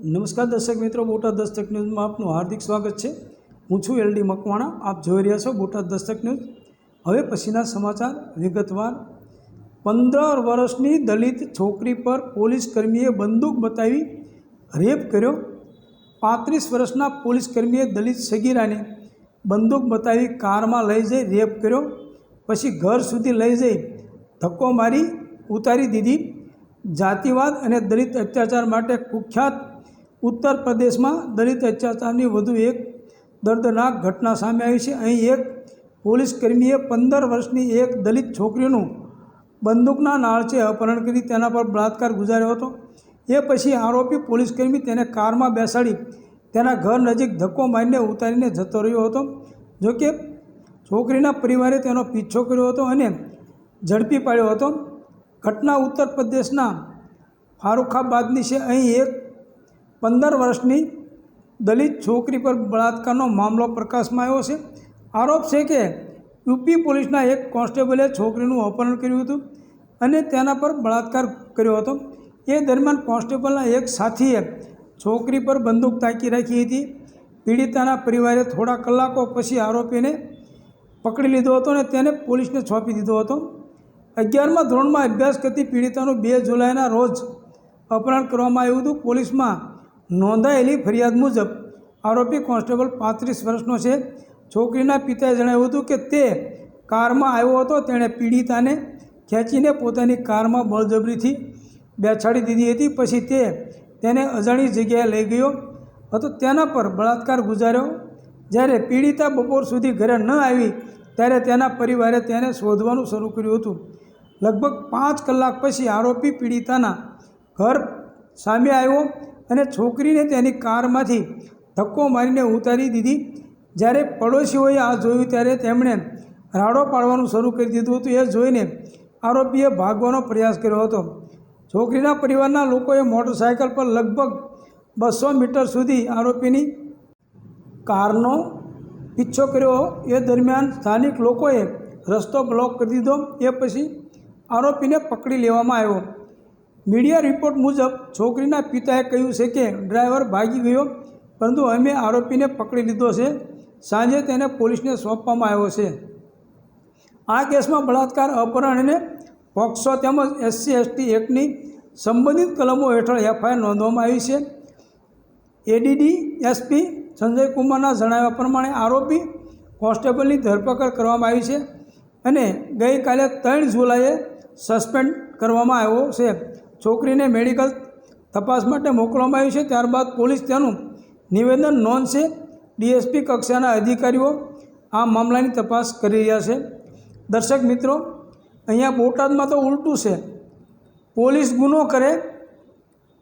નમસ્કાર દર્શક મિત્રો, બોટાદ દસ્તક ન્યૂઝમાં આપનું હાર્દિક સ્વાગત છે। હું છું એલડી મકવાણા। આપ જોઈ રહ્યા છો બોટાદ દસ્તક ન્યૂઝ। હવે પછીના સમાચાર વિગતવાર। 15 વર્ષની દલિત છોકરી પર પોલીસ કર્મીએ બંદૂક બતાવી રેપ કર્યો। 35 વર્ષના પોલીસ કર્મીએ દલિત સગીરાને બંદૂક બતાવી કારમાં લઈ જઈ રેપ કર્યો, પછી ઘર સુધી લઈ જઈ ધક્કો મારી ઉતારી દીધી। જાતિવાદ અને દલિત અત્યાચાર માટે કુખ્યાત ઉત્તર પ્રદેશમાં દલિત અત્યાચારની વધુ એક દર્દનાક ઘટના સામે આવી છે। અહીં એક પોલીસ કર્મીએ 15 વર્ષની એક દલિત છોકરીનું બંદૂકના નાળચે અપહરણ કરી તેના પર બળાત્કાર ગુજાર્યો હતો। એ પછી આરોપી પોલીસકર્મી તેને કારમાં બેસાડી તેના ઘર નજીક ધક્કો મારીને ઉતારીને જતો રહ્યો હતો। જોકે છોકરીના પરિવારે તેનો પીછો કર્યો હતો અને ઝડપી પાડ્યો હતો। ઘટના ઉત્તર પ્રદેશના ફારુખાબાદની છે। અહીં એક 15 વર્ષની દલિત છોકરી પર બળાત્કારનો મામલો પ્રકાશમાં આવ્યો છે। આરોપ છે કે યુપી પોલીસના એક કોન્સ્ટેબલે છોકરીનું અપહરણ કર્યું હતું અને તેના પર બળાત્કાર કર્યો હતો। એ દરમિયાન કોન્સ્ટેબલના એક સાથીએ છોકરી પર બંદૂક તાકી રાખી હતી। પીડિતાના પરિવારે થોડા કલાકો પછી આરોપીને પકડી લીધો હતો અને તેને પોલીસને સોંપી દીધો હતો। 11મા ધોરણમાં અભ્યાસ કરતી પીડિતાનું 2 જુલાઈના રોજ અપહરણ કરવામાં આવ્યું હતું। પોલીસમાં નોંધાયેલી ફરિયાદ મુજબ આરોપી કોન્સ્ટેબલ 35 વર્ષનો છે। છોકરીના પિતાએ જણાવ્યું હતું કે તે કારમાં આવ્યો હતો। તેણે પીડિતાને ખેંચીને પોતાની કારમાં બળજબરીથી બેસાડી દીધી હતી, પછી તે તેને અજાણી જગ્યાએ લઈ ગયો હતો, તેના પર બળાત્કાર ગુજાર્યો। જ્યારે પીડિતા બપોર સુધી ઘરે ન આવી ત્યારે તેના પરિવારે તેને શોધવાનું શરૂ કર્યું હતું। લગભગ 5 કલાક પછી આરોપી પીડિતાના ઘર સામે આવ્યો અને છોકરીને તેની કારમાંથી ધક્કો મારીને ઉતારી દીધી। જ્યારે પડોશીઓએ આ જોયું ત્યારે તેમણે રાડો પાડવાનું શરૂ કરી દીધું હતું। એ જોઈને આરોપીએ ભાગવાનો પ્રયાસ કર્યો હતો। છોકરીના પરિવારના લોકોએ મોટરસાયકલ પર લગભગ 200 મીટર સુધી આરોપીની કારનો પીછો કર્યો। એ દરમિયાન સ્થાનિક લોકોએ રસ્તો બ્લોક કરી દીધો। એ પછી આરોપીને પકડી લેવામાં આવ્યો। મીડિયા રિપોર્ટ મુજબ છોકરીના પિતાએ કહ્યું છે કે ડ્રાઈવર ભાગી ગયો, પરંતુ અમે આરોપીને પકડી લીધો છે। સાંજે તેને પોલીસને સોંપવામાં આવ્યો છે। આ કેસમાં બળાત્કાર, અપહરણ અને પોક્સો તેમજ SC/ST એક્ટની સંબંધિત કલમો હેઠળ FIR નોંધવામાં આવી છે। ADDSP સંજય કુમારના જણાવ્યા પ્રમાણે આરોપી કોન્સ્ટેબલની ધરપકડ કરવામાં આવી છે અને ગઈકાલે 3 જુલાઈએ સસ્પેન્ડ કરવામાં આવ્યો છે। છોકરીને મેડિકલ તપાસ માટે મોકલવામાં આવી છે। ત્યારબાદ પોલીસ તેનું નિવેદન નોંધશે। DSP કક્ષાના અધિકારીઓ આ મામલાની તપાસ કરી રહ્યા છે। દર્શક મિત્રો, અહીંયા બોટાદમાં તો ઉલટું છે, પોલીસ ગુનો કરે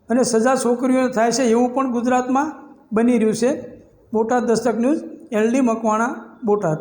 અને સજા છોકરીઓને થાય છે, એવું પણ ગુજરાતમાં બની રહ્યું છે। Botad Dastak news, LD Makwana, Botad.